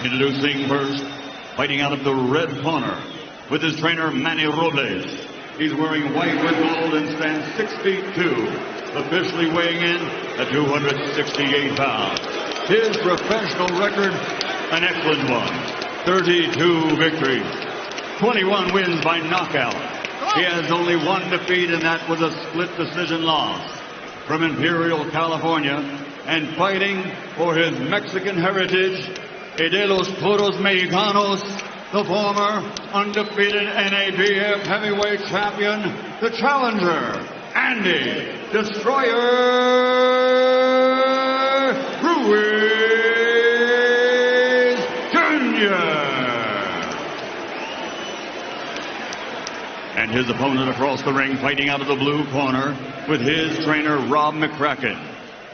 Introducing first, fighting out of the red corner, with his trainer Manny Robles. He's wearing white with gold and stands 6 feet 2, officially weighing in at 268 pounds. His professional record, an excellent one. 32 victories, 21 wins by knockout. He has only one defeat, and that was a split decision loss. From Imperial, California, and fighting for his Mexican heritage, de los Toros Mexicanos, the former undefeated NABF heavyweight champion, the challenger, Andy Destroyer Ruiz Jr. And his opponent across the ring, fighting out of the blue corner, with his trainer Rob McCracken,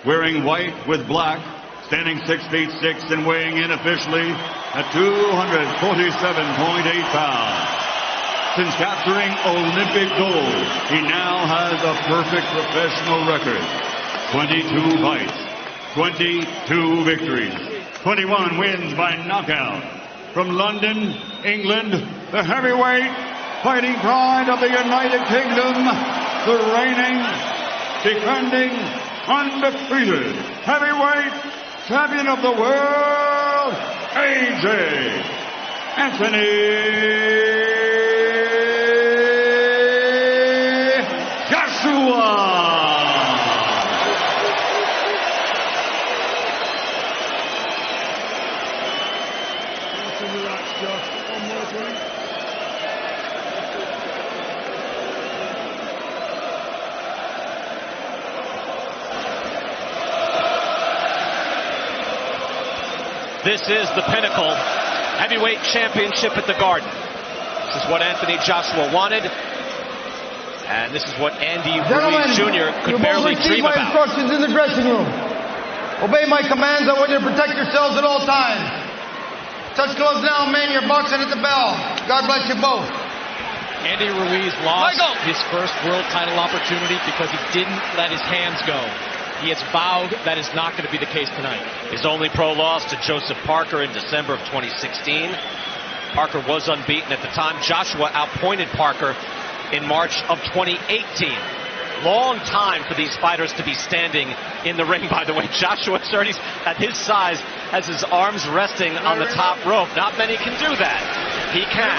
wearing white with black, standing 6 feet 6 and weighing in officially at 247.8 pounds. Since capturing Olympic gold, he now has a perfect professional record. 22 fights, 22 victories, 21 wins by knockout. From London, England, the heavyweight fighting pride of the United Kingdom, the reigning, defending, undefeated heavyweight champion of the world, AJ Anthony Joshua. This is the pinnacle heavyweight championship at the Garden. This is what Anthony Joshua wanted, and this is what Andy Ruiz Jr. could barely dream about. Instructions in the dressing room. Obey my commands. I want you to protect yourselves at all times. Touch gloves now, man. You're boxing at the bell. God bless you both. Andy Ruiz lost his first world title opportunity because he didn't let his hands go. He has vowed that is not going to be the case tonight. His only pro loss to Joseph Parker in December of 2016. Parker was unbeaten at the time. Joshua outpointed Parker in March of 2018. Long time for these fighters to be standing in the ring, by the way. Joshua, at his size, has his arms resting on the top rope. Not many can do that. He can.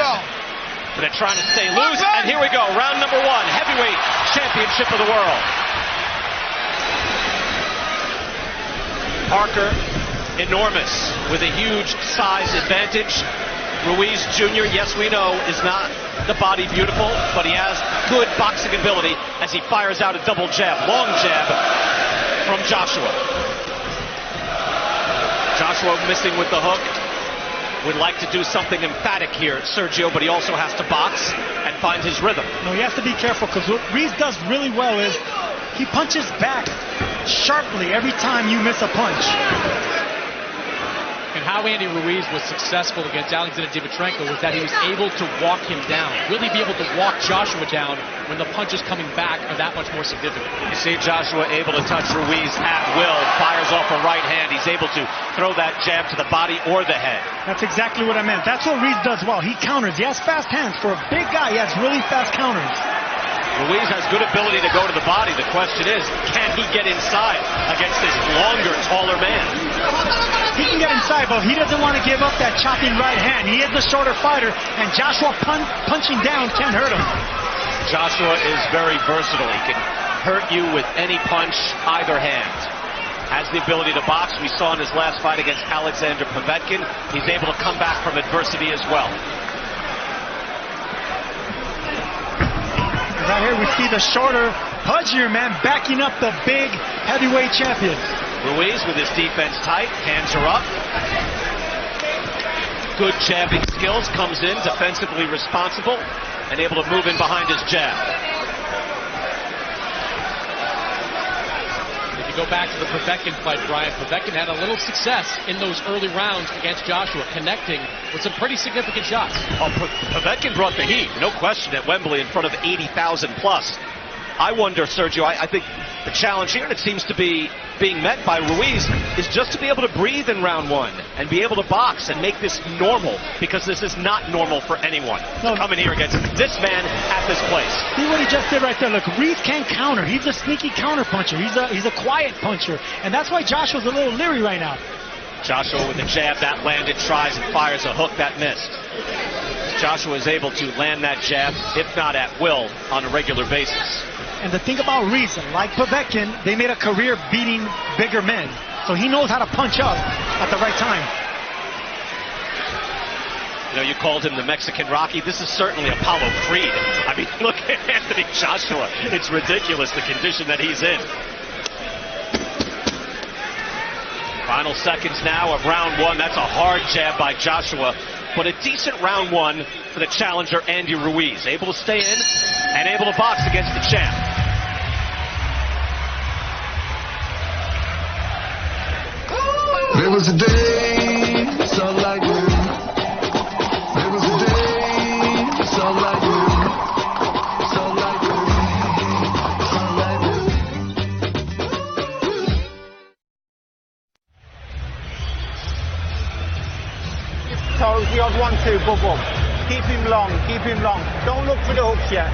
But they're trying to stay loose. And here we go. Round number 1. Heavyweight championship of the world. Parker, enormous, with a huge size advantage. Ruiz Jr., yes, we know, is not the body beautiful, but he has good boxing ability as he fires out a double jab, long jab from Joshua. Joshua missing with the hook. Would like to do something emphatic here, Sergio, but he also has to box and find his rhythm. No, he has to be careful, because what Ruiz does really well is he punches back sharply every time you miss a punch. And how Andy Ruiz was successful against Alexander Dimitrenko was that he was able to walk him down, really be able to walk Joshua down when the punches coming back are that much more significant. You see Joshua able to touch Ruiz at will, fires off a right hand. He's able to throw that jab to the body or the head. That's exactly what I meant. That's what Ruiz does well. He counters. He has fast hands. For a big guy, he has really fast counters. Ruiz has good ability to go to the body. The question is, can he get inside against this longer, taller man? He can get inside, but he doesn't want to give up that chopping right hand. He is the shorter fighter, and Joshua punching down can't hurt him. Joshua is very versatile. He can hurt you with any punch, either hand. Has the ability to box. We saw in his last fight against Alexander Povetkin. He's able to come back from adversity as well. Right here we see the shorter, pudgier man backing up the big heavyweight champion. Ruiz with his defense tight, hands are up. Good jabbing skills, comes in defensively responsible and able to move in behind his jab. If you go back to the Povetkin fight, Brian, Povetkin had a little success in those early rounds against Joshua, connecting with some pretty significant shots. Oh, Povetkin brought the heat, no question, at Wembley in front of 80,000 plus. I wonder, Sergio, I think the challenge here, and it seems to be being met by Ruiz, is just to be able to breathe in round one and be able to box and make this normal, because this is not normal for anyone to come in here against this man at this place. See what he just did right there. Look, Ruiz can't counter. He's a sneaky counter puncher. He's a quiet puncher, and that's why Joshua's a little leery right now. Joshua with the jab that landed, tries and fires a hook that missed. Joshua is able to land that jab, if not at will, on a regular basis. And the thing about Ruiz, like Povetkin, they made a career beating bigger men. So he knows how to punch up at the right time. You know, you called him the Mexican Rocky. This is certainly Apollo Creed. I mean, look at Anthony Joshua. It's ridiculous, the condition that he's in. Final seconds now of round one. That's a hard jab by Joshua, but a decent round one for the challenger, Andy Ruiz. Able to stay in and able to box against the champ. There was a day, so like you. There was a day, so like you. So like you. So like you. Toes, the odd 1-2, bubble. Keep him long, keep him long. Don't look for the hooks yet.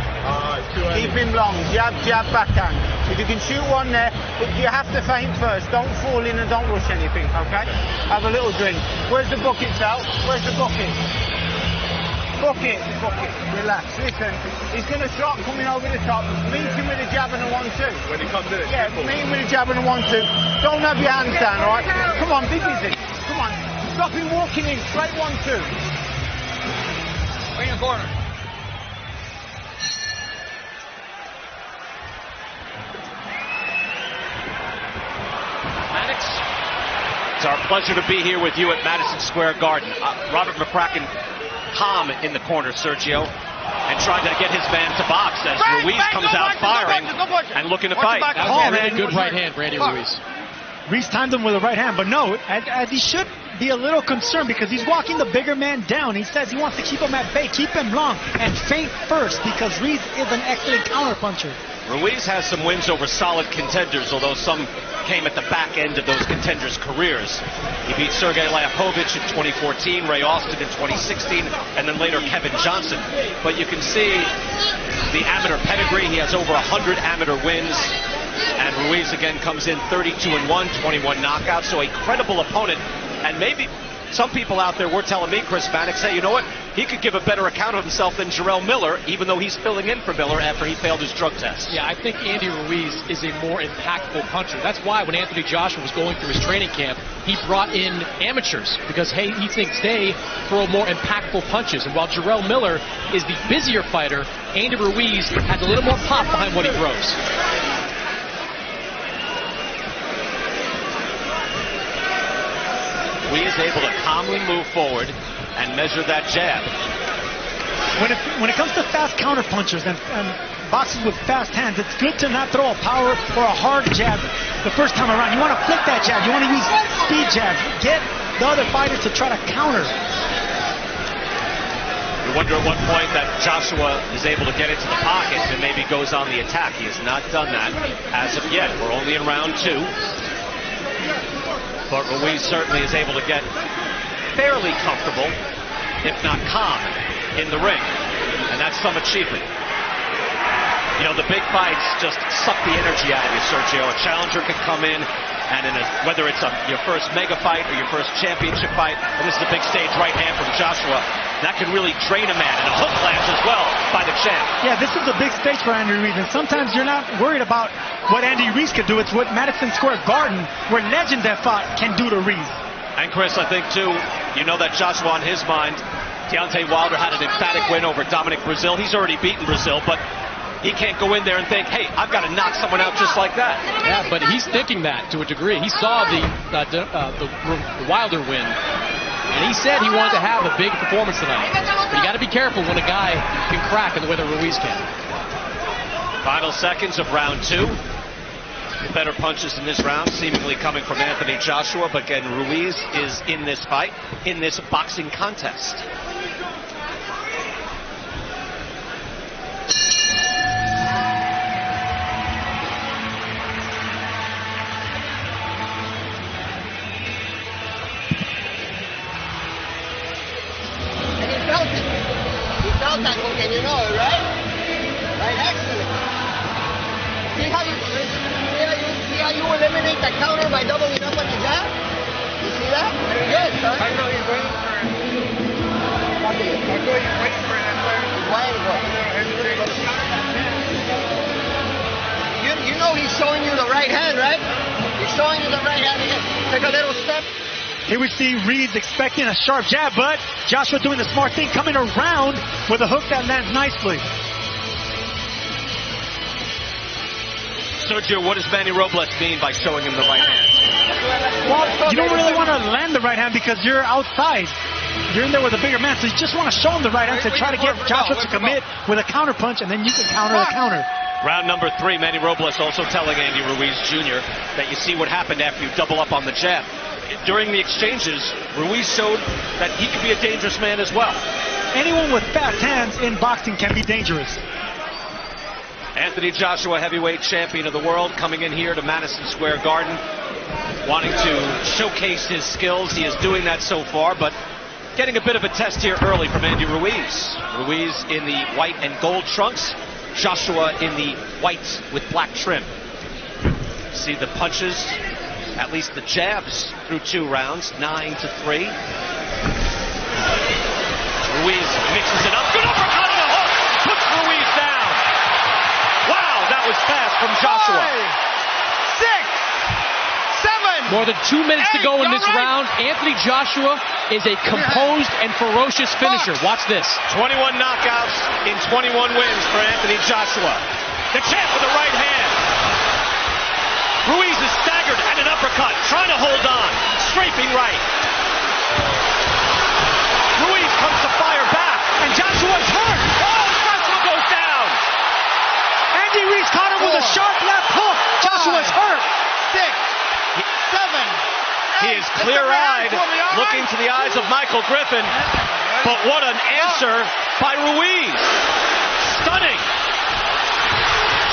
Keep him long, jab, jab, backhand. If you can shoot one there, but you have to feint first. Don't fall in and don't rush anything, okay? Have a little drink. Where's the buckets out? Where's the bucket? Bucket, bucket. Relax, listen. He's going to start coming over the top. Meet him with a jab and a 1-2. When he comes in, yeah, meet him with a jab and a 1-2. Don't have your hands down, all right? Come on, be busy. Come on. Stop him walking in, straight 1-2. In the corner. Maddox, it's our pleasure to be here with you at Madison Square Garden. Robert McCracken calm in the corner, Sergio, and trying to get his man to box as Ruiz comes out firing and looking to fight. That was a really good right hand, Randy Ruiz. Ruiz timed him with a right hand, but no, as he should be a little concerned because he's walking the bigger man down. He says he wants to keep him at bay, keep him long, and feint first because Ruiz is an excellent counterpuncher. Ruiz has some wins over solid contenders, although some came at the back end of those contenders' careers. He beat Sergey Lapovich in 2014, Ray Austin in 2016, and then later Kevin Johnson. But you can see the amateur pedigree. He has over 100 amateur wins. And Ruiz again comes in 32-1, 21 knockouts, so a credible opponent. And maybe some people out there were telling me, Chris Maddox, hey, you know what? He could give a better account of himself than Jarrell Miller, even though he's filling in for Miller after he failed his drug test. Yeah, I think Andy Ruiz is a more impactful puncher. That's why when Anthony Joshua was going through his training camp, he brought in amateurs because, hey, he thinks they throw more impactful punches. And while Jarrell Miller is the busier fighter, Andy Ruiz has a little more pop behind what he throws. Ruiz able to calmly move forward and measure that jab. When it comes to fast counter punchers and boxers with fast hands, it's good to not throw a power or a hard jab the first time around. You want to flick that jab. You want to use speed jabs. Get the other fighter to try to counter. You wonder at what point that Joshua is able to get into the pocket and maybe goes on the attack. He has not done that as of yet. We're only in round two. But Ruiz certainly is able to get fairly comfortable, if not calm, in the ring. And that's some achievement. You know, the big fights just suck the energy out of you, Sergio. A challenger can come in, and whether it's your first mega fight or your first championship fight, and this is a big stage right hand from Joshua, that can really drain a man. And a hook lands as well by the champ. Yeah, this is a big stage for Andy Ruiz, and sometimes you're not worried about what Andy Ruiz could do. It's what Madison Square Garden, where legends have fought, can do to Ruiz. And Chris, I think too, you know that Joshua on his mind, Deontay Wilder had an emphatic win over Dominic Breazeale. He's already beaten Breazeale, but he can't go in there and think, hey, I've got to knock someone out just like that. Yeah, but he's thinking that to a degree. He saw the Wilder win, and he said he wanted to have a big performance tonight. But you got to be careful when a guy can crack in the way that Ruiz can. Final seconds of round two. The better punches in this round seemingly coming from Anthony Joshua, but again, Ruiz is in this fight, in this boxing contest. get that counter by doubling up on the jab? You see that? Very good, son. I know he's waiting for it. What do you? I know he's waiting for it. He's waiting for it. You know he's showing you the right hand, right? He's showing you the right hand. Take a little step. Here we see Ruiz expecting a sharp jab, but Joshua doing the smart thing, coming around with a hook that lands nicely. Sergio, what does Manny Robles mean by showing him the right hand? Well, you don't really want to land the right hand because you're outside. You're in there with a bigger man, so you just want to show him the right hand to try to get Joshua to commit with a counter punch, and then you can counter the counter. Round number 3, Manny Robles also telling Andy Ruiz Jr. that you see what happened after you double up on the jab. During the exchanges, Ruiz showed that he could be a dangerous man as well. Anyone with fast hands in boxing can be dangerous. Anthony Joshua, heavyweight champion of the world, coming in here to Madison Square Garden, wanting to showcase his skills. He is doing that so far, but getting a bit of a test here early from Andy Ruiz. Ruiz in the white and gold trunks, Joshua in the white with black trim. See the punches, at least the jabs through 2 rounds, 9-3. Ruiz mixes it up, good uppercut and a hook, puts Ruiz down. Wow, that was fast from Joshua. 5, 6, 7. More than 2 minutes to go in this round. Anthony Joshua is a composed and ferocious finisher. Watch this. 21 knockouts in 21 wins for Anthony Joshua. The champ with the right hand. Ruiz is staggered at an uppercut, trying to hold on. Scraping right. Ruiz comes to fire back. And Joshua's hurt. Oh, Joshua goes down. Andy Ruiz caught him with a sharp left hook. Joshua's hurt. 6, 7. He is clear-eyed, looking to the eyes of Michael Griffin. But what an answer by Ruiz. Stunning.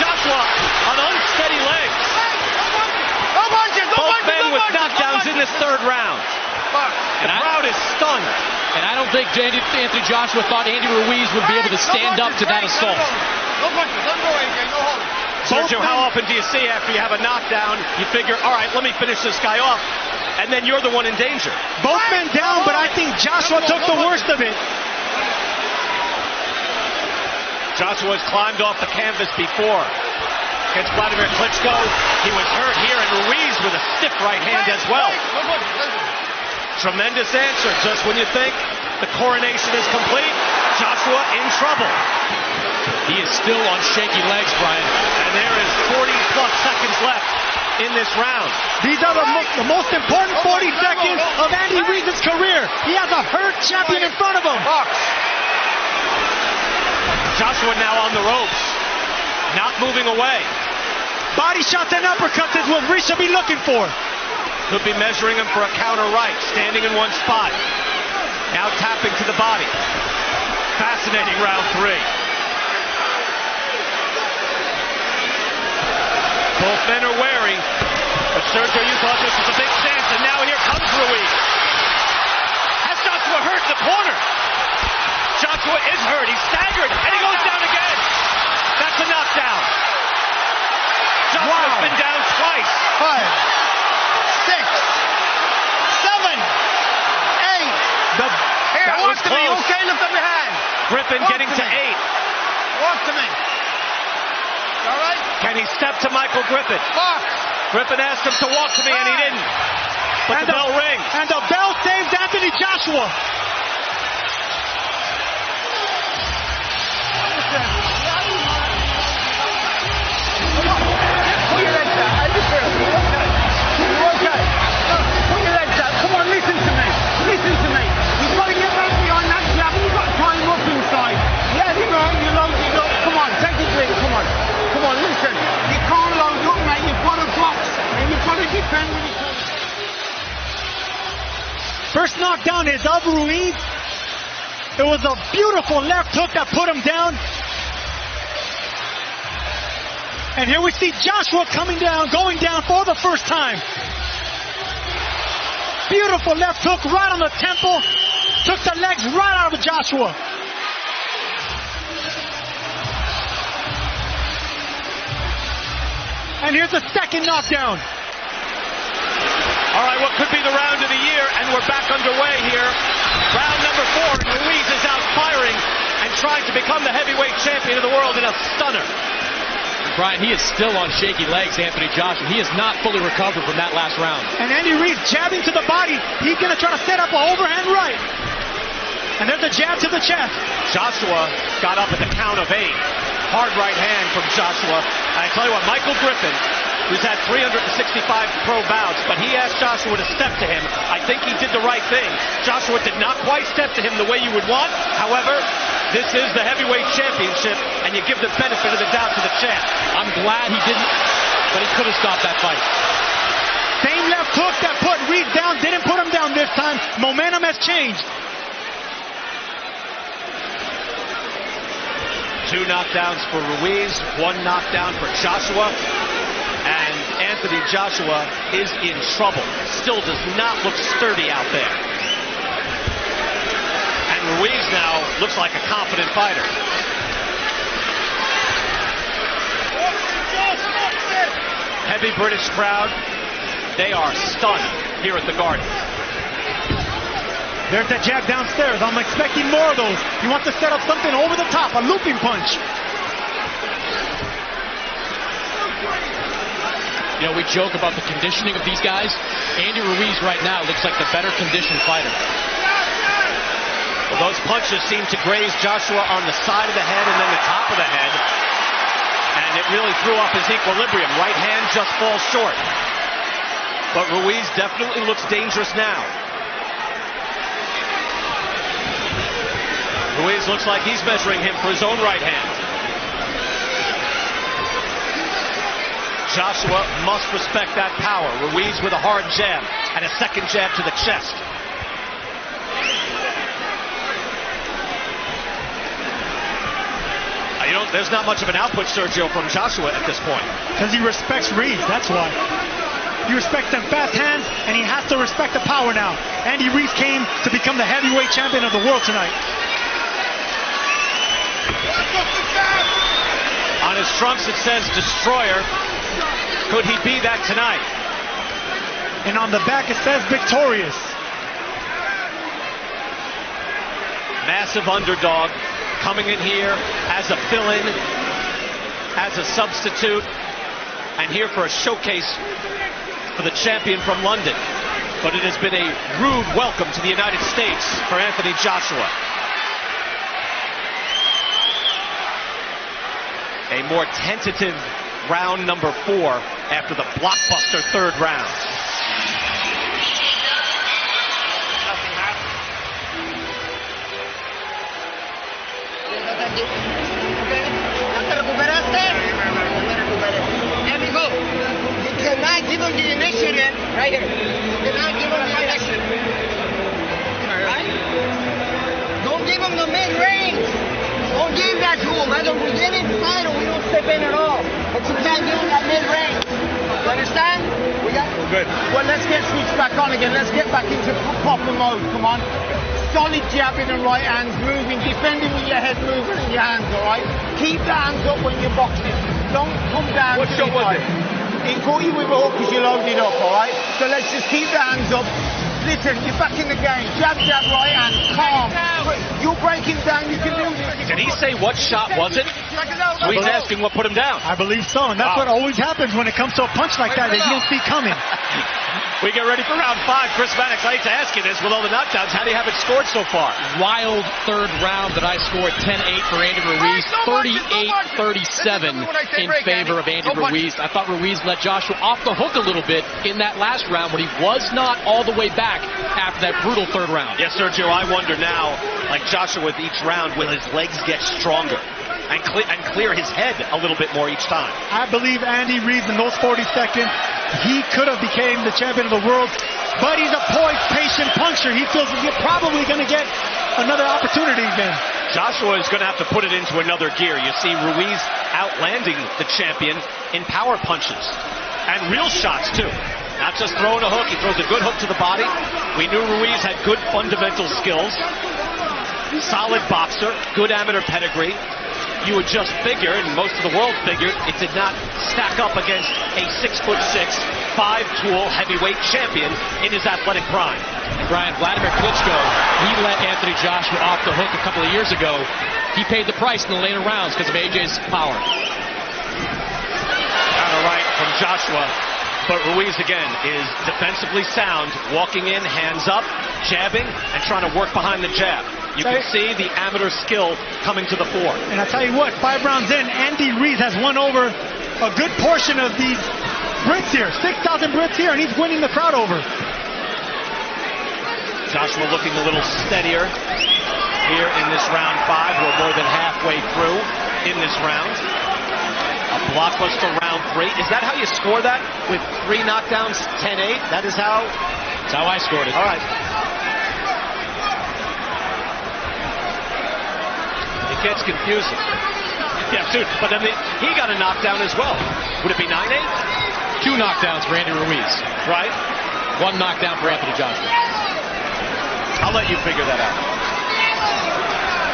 Joshua on unsteady legs. Both men with knockdowns in this 3rd round. The crowd is stunned. And I don't think Anthony Joshua thought Andy Ruiz would be able to stand up to that assault. No punches. Let go, AJ. No hold. Sergio, how often do you see after you have a knockdown, you figure, all right, let me finish this guy off, and then you're the one in danger? Both men down, but I think Joshua took the worst of it. Joshua's climbed off the canvas before. Against Vladimir Klitschko, he was hurt here, and Ruiz with a stiff right hand as well. Tremendous answer. Just when you think the coronation is complete, Joshua in trouble. He is still on shaky legs, Brian. And there is 40-plus seconds left in this round. These are the most important 40 seconds of Andy Ruiz's career. He has a hurt champion in front of him. Joshua now on the ropes, not moving away. Body shots and uppercuts is what Ruiz should be looking for. Could be measuring him for a counter right, standing in one spot. Now tapping to the body. Fascinating round 3. Both men are wary, but Sergio, you thought this was a big chance, and now here comes Ruiz. Has Joshua hurt in the corner? Joshua is hurt, he's staggered, and he goes down again. That's a knockdown. Joshua's been down twice. 5, 6, 7, 8. That was walk to me, close. okay? Lift up your hand. Griffin Walk getting to to me. 8. Walk to me. All right? Can he step to Michael Griffin? Box. Griffin asked him to walk to me, and he didn't. But the bell rings. And the bell saves Anthony Joshua. Put your legs out. I just heard you. Okay. Put your legs out. Come on, listen to me. Listen to me. You've got to get back behind that jab. You've got to tie him up inside. Let him out. You load it up. Come on, take it in. Come on. Come on, listen. You can't load up, mate. You've got to box. And you've got to defend when you come. First knockdown is of Ruiz. It was a beautiful left hook that put him down. And here we see Joshua coming down, going down for the first time. Beautiful left hook right on the temple. Took the legs right out of Joshua. And here's the second knockdown. All right, what could be the round of the year, and we're back underway here. Round number 4, and Ruiz is out firing and trying to become the heavyweight champion of the world in a stunner. Brian, he is still on shaky legs, Anthony Joshua. He has not fully recovered from that last round. And Andy Ruiz jabbing to the body. He's going to try to set up an overhand right. And there's a jab to the chest. Joshua got up at the count of 8. Hard right hand from Joshua. And I tell you what, Michael Griffin, who's had 365 pro bouts, but he asked Joshua to step to him. I think he did the right thing. Joshua did not quite step to him the way you would want. However, this is the heavyweight championship, and you give the benefit of the doubt to the champ. I'm glad he didn't, but he could have stopped that fight. Same left hook that put Ruiz down, didn't put him down this time. Momentum has changed. 2 knockdowns for Ruiz, 1 knockdown for Joshua. And Anthony Joshua is in trouble. Still does not look sturdy out there. And Ruiz now looks like a confident fighter. Heavy British crowd. They are stunned here at the Garden. There's that jab downstairs. I'm expecting more of those. He wants to set up something over the top, a looping punch. You know, we joke about the conditioning of these guys. Andy Ruiz right now looks like the better conditioned fighter. Well, those punches seem to graze Joshua on the side of the head and then the top of the head. And it really threw off his equilibrium. Right hand just falls short. But Ruiz definitely looks dangerous now. Ruiz looks like he's measuring him for his own right hand. Joshua must respect that power. Ruiz with a hard jab and a second jab to the chest. You know, there's not much of an output, Sergio, from Joshua at this point. Because he respects Ruiz, that's why. He respects them fast hands, and he has to respect the power now. Andy Ruiz came to become the heavyweight champion of the world tonight. On his trunks it says Destroyer. Could he be that tonight? And on the back it says Victorious. Massive underdog coming in here as a fill-in, as a substitute, and here for a showcase for the champion from London. But it has been a rude welcome to the United States for Anthony Joshua. A more tentative round number 4 after the blockbuster 3rd round. There we go. You cannot give him the initiative right here. You cannot give him the initiative. Right? Don't give him the mid-range. Don't give that to him. Either we get inside or we don't step in at all. But you can't give him that mid-range. You understand? We're good. Well, let's get switched back on again. Let's get back into proper mode. Come on. Solid jabbing and right hands moving, defending with your head moving and your hands, all right? Keep the hands up when you're boxing. Don't come down. What shot was it? He caught you with a hook because you loaded up, all right? So let's just keep the hands up. Listen, you're back in the game. Jab, jab, right hand. Calm. You're breaking down. You can do this. Did he say what shot was it? So he's asking what put him down. I believe so, and that's what always happens when it comes to a punch like that you don't see coming. We get ready for round 5. Chris Mannix, I hate to ask you this, with all the knockdowns, how do you have it scored so far? Wild 3rd round that I scored 10-8 for Andy Ruiz, 38-37 in favor of Andy Ruiz. I thought Ruiz let Joshua off the hook a little bit in that last round when he was not all the way back after that brutal 3rd round. Yes, Sergio, I wonder now, like Joshua with each round, will his legs get stronger and clear his head a little bit more each time? I believe Andy Ruiz in those 40 seconds, he could have became the champion of the world, but he's a poised, patient puncher. He feels he's probably going to get another opportunity again. Joshua is going to have to put it into another gear. You see Ruiz outlanding the champion in power punches and real shots too. Not just throwing a hook, he throws a good hook to the body. We knew Ruiz had good fundamental skills. Solid boxer, good amateur pedigree. you would just figure, and most of the world figured, it did not stack up against a 6'6", 5-tool heavyweight champion in his athletic prime. And Brian, Vladimir Klitschko, he let Anthony Joshua off the hook a couple of years ago. He paid the price in the later rounds because of AJ's power. Counter right from Joshua. But Ruiz, again, is defensively sound, walking in, hands up, jabbing, and trying to work behind the jab. You can see the amateur skill coming to the fore. And I tell you what, 5 rounds in, Andy Ruiz has won over a good portion of these Brits here. 6,000 Brits here, and he's winning the crowd over. Joshua looking a little steadier here in this round 5. We're more than halfway through in this round. A blockbuster round 3. Is that how you score that? With 3 knockdowns, 10-8? That's how I scored it. All right. It gets confusing. Yeah, dude, but then he got a knockdown as well. Would it be 9-8? 2 knockdowns for Andy Ruiz. Right. 1 knockdown for Anthony Joshua. I'll let you figure that out.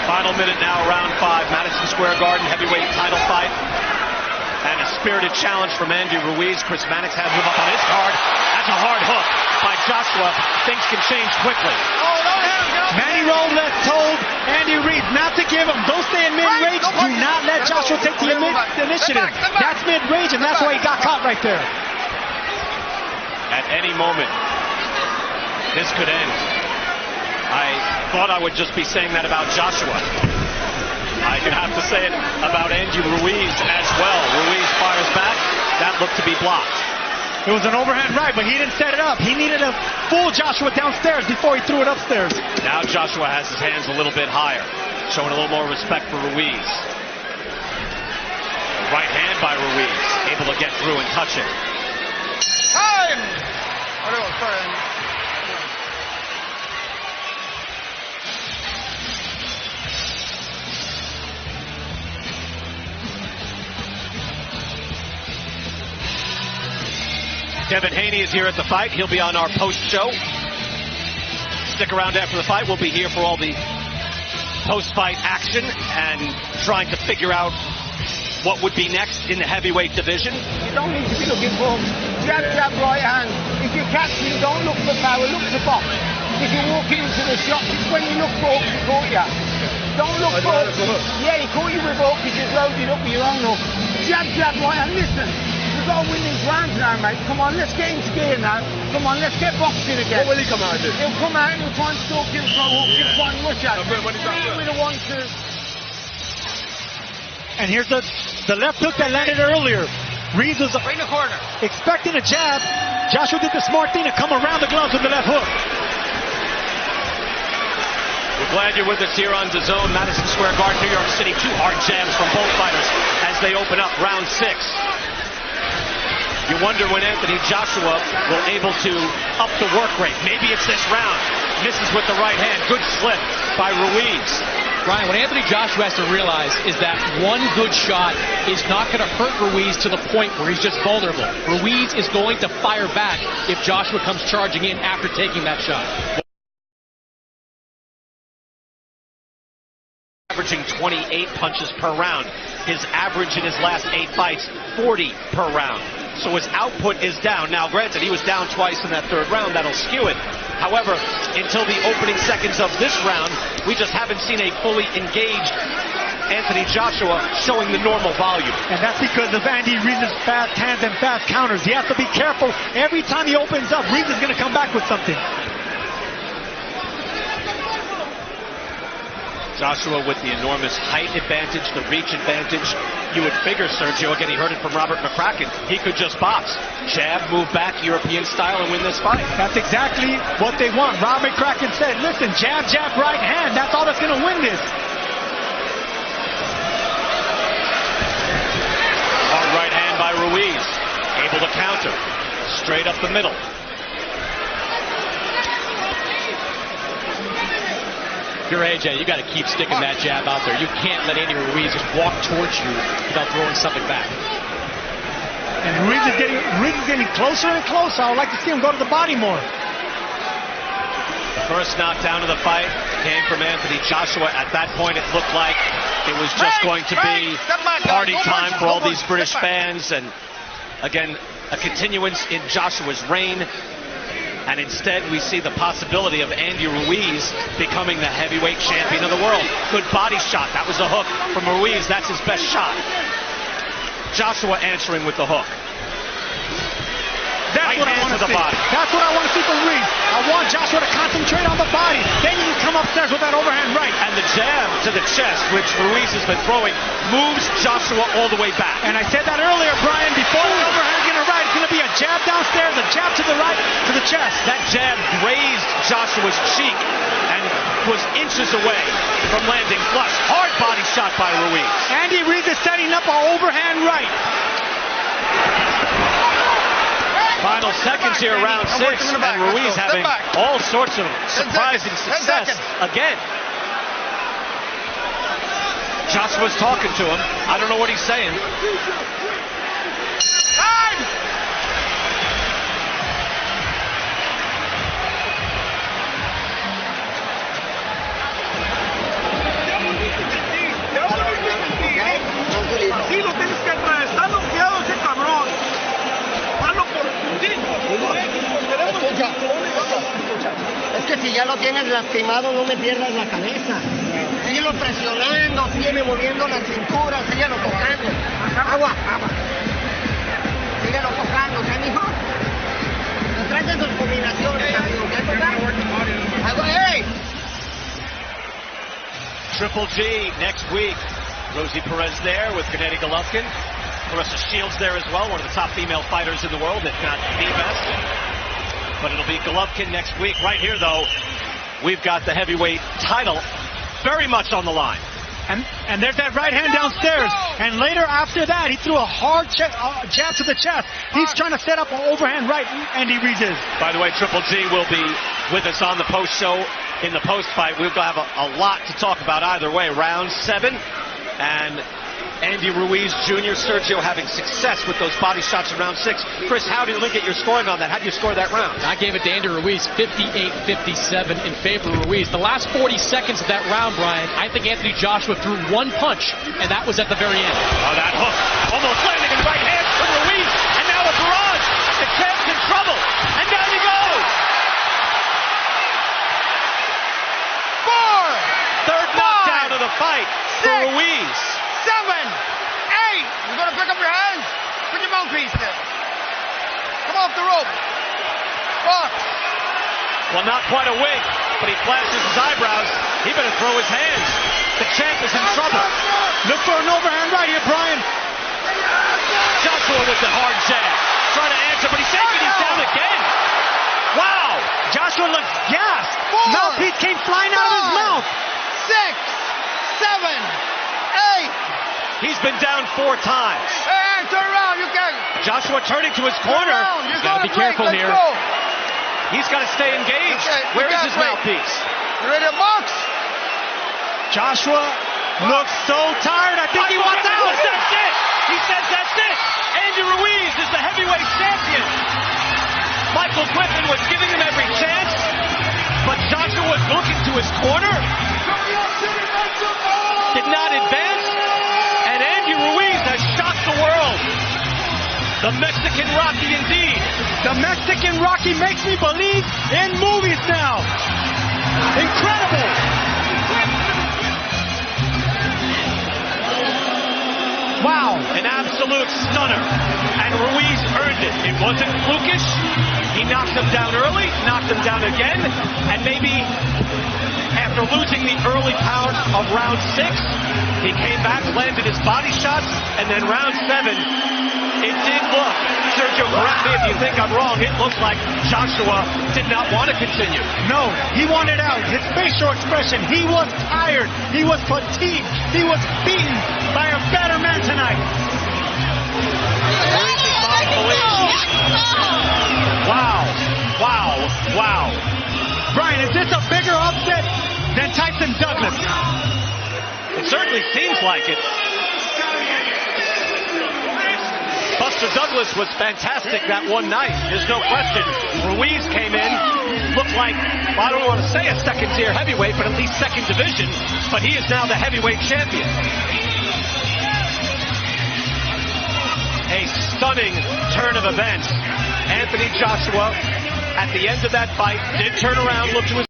Final minute now, round 5. Madison Square Garden heavyweight title fight. And a spirited challenge from Andy Ruiz. Chris Mannix has him up on his card. That's a hard hook by Joshua. Things can change quickly. Manny Robles told Andy Ruiz not to give him. Don't stay in mid-range. Do not let Joshua take the initiative. That's mid-range, and that's why he got caught right there. At any moment, this could end. I thought I would just be saying that about Joshua. I could have to say it about Andy Ruiz as well. Ruiz fires back. That looked to be blocked. It was an overhand right, but he didn't set it up. He needed to fool Joshua downstairs before he threw it upstairs. Now Joshua has his hands a little bit higher, showing a little more respect for Ruiz. The right hand by Ruiz, able to get through and touch it. Time! Devin Haney is here at the fight. He'll be on our post show. Stick around after the fight. We'll be here for all the post-fight action and trying to figure out what would be next in the heavyweight division. You don't need to be looking for jab, jab, right hand. If you catch him, don't look for power, look for box. If you walk into the shop, it's when you look for hooks, he caught you. Don't look for hooks. Yeah, he caught you with hooks, you just loaded up with your own hook. Jab, jab, right hand. Listen, we've got to win these rounds now, mate. Come on, let's get into gear now. Come on, let's get boxing again. What will he come out and do? He'll come out and he'll try and stalk you, throw hooks, he'll try and rush at you. With a 1-2. And here's the left hook that landed earlier. Ruiz was Right in the corner. expecting a jab. Joshua did the smart thing to come around the gloves with the left hook. We're glad you're with us here on DAZN, Madison Square Garden, New York City. 2 hard jams from both fighters as they open up round 6. You wonder when Anthony Joshua will able to up the work rate. Maybe it's this round. Misses with the right hand. Good slip by Ruiz. Brian, what Anthony Joshua has to realize is that one good shot is not going to hurt Ruiz to the point where he's just vulnerable. Ruiz is going to fire back if Joshua comes charging in after taking that shot. Averaging 28 punches per round. His average in his last 8 fights, 40 per round. So his output is down. Now, granted, he was down twice in that 3rd round. That'll skew it. However, until the opening seconds of this round, we just haven't seen a fully engaged Anthony Joshua showing the normal volume. And that's because of Andy Ruiz's fast hands and fast counters. He has to be careful. Every time he opens up, Ruiz is going to come back with something. Joshua with the enormous height advantage, the reach advantage. You would figure, Sergio, again, he heard it from Robert McCracken, he could just box. Jab, move back, European style, and win this fight. That's exactly what they want. Robert McCracken said, listen, jab, jab, right hand. That's all that's going to win this. Hard right hand by Ruiz. Able to counter. Straight up the middle. If you're AJ, you got to keep sticking that jab out there. You can't let Andy Ruiz just walk towards you without throwing something back. And Ruiz is getting closer and closer. I would like to see him go to the body more. First knockdown of the fight came from Anthony Joshua. At that point, it looked like it was just going to be party time for all these British fans. And again, a continuance in Joshua's reign. And instead, we see the possibility of Andy Ruiz becoming the heavyweight champion of the world. Good body shot. That was a hook from Ruiz. That's his best shot. Joshua answering with the hook. That's right what I want to see. body. That's what I want to see from Ruiz. I want Joshua to concentrate on the body. Then you can come upstairs with that overhand right. And the jab to the chest, which Ruiz has been throwing, moves Joshua all the way back. And I said that earlier, Brian, before the overhand's going to right, it's going to be a jab downstairs, a jab to the right, to the chest. That jab grazed Joshua's cheek and was inches away from landing flush. Hard body shot by Ruiz. Andy Ruiz is setting up an overhand right. Final seconds here, round 6, and Ruiz having all sorts of surprising success again. Joshua's talking to him. I don't know what he's saying. Time! Sí, lo tienes que traer. Está bloqueado ese cabrón. Escucha, es que si ya lo tienes lastimado, no me pierdas la cabeza. Síguelo presionando, sígueme moviendo la cintura, síguelo tocando. Agua. Síguelo tocando, ¿qué, mijo? No traes sus combinaciones, amigo. ¿Qué tocar? Agua, hey! Triple G next week. Rosie Perez there with Gennady Golovkin. Clarissa Shields there as well, one of the top female fighters in the world, if not the best. But it'll be Golovkin next week. Right here, though, we've got the heavyweight title very much on the line. And there's that right hand downstairs. And later after that, he threw a hard jab to the chest. He's trying to set up an overhand right, Andy Ruiz is. By the way, Triple G will be with us on the post show. In the post fight, we'll have a lot to talk about either way. Round 7, and Andy Ruiz Jr., Sergio having success with those body shots in round 6. Chris, how do you look at your scoring on that? How do you score that round? I gave it to Andy Ruiz, 58-57 in favor of Ruiz. The last 40 seconds of that round, Brian, I think Anthony Joshua threw one punch, and that was at the very end. Oh, that hook almost landing in the right hand from Ruiz, and now a barrage. The champ's in trouble, and down he goes. 4, Third knockdown of the fight for Ruiz. 7, 8. You're going to pick up your hands. Put your mouthpiece there. Come off the rope. Box. Well, not quite a wig, but he flashes his eyebrows. He better throw his hands. The champ is in trouble. Look for an overhand right here, Brian. Joshua with the hard jab. Trying to answer, but he's taking him down again. Wow. Joshua looks gassed. 4, Mouthpiece came flying out of his mouth. 6, 7, 8. He's been down 4 times. Hey, turn around. You can. Joshua turning to his corner. He's got to be careful here. Go. He's got to stay engaged. Where is his mouthpiece? You ready to box? Joshua looks so tired. I think he wants out. That's it. He says that's it. Andy Ruiz is the heavyweight champion. Michael Griffin was giving him every chance, but Joshua was looking to his corner. Did not advance, and Andy Ruiz has shocked the world. The Mexican Rocky indeed. The Mexican Rocky makes me believe in movies now. Incredible. Wow. An absolute stunner, and Ruiz earned it. It wasn't flukish. He knocked him down early, knocked him down again, and maybe after losing the early part of round 6, he came back, landed his body shots, and then round 7, it did look, Sergio, correct me if you think I'm wrong, it looked like Joshua did not want to continue. No, he wanted out. His facial expression, he was tired. He was fatigued. He was beaten by a better man tonight. Wow. Brian, is this a bigger upset than Tyson Douglas? It certainly seems like it. Buster Douglas was fantastic that one night. There's no question. Ruiz came in looked like, well, I don't want to say a second-tier heavyweight, but at least second division. But he is now the heavyweight champion. A stunning turn of events. Anthony Joshua, at the end of that fight, did turn around, look to his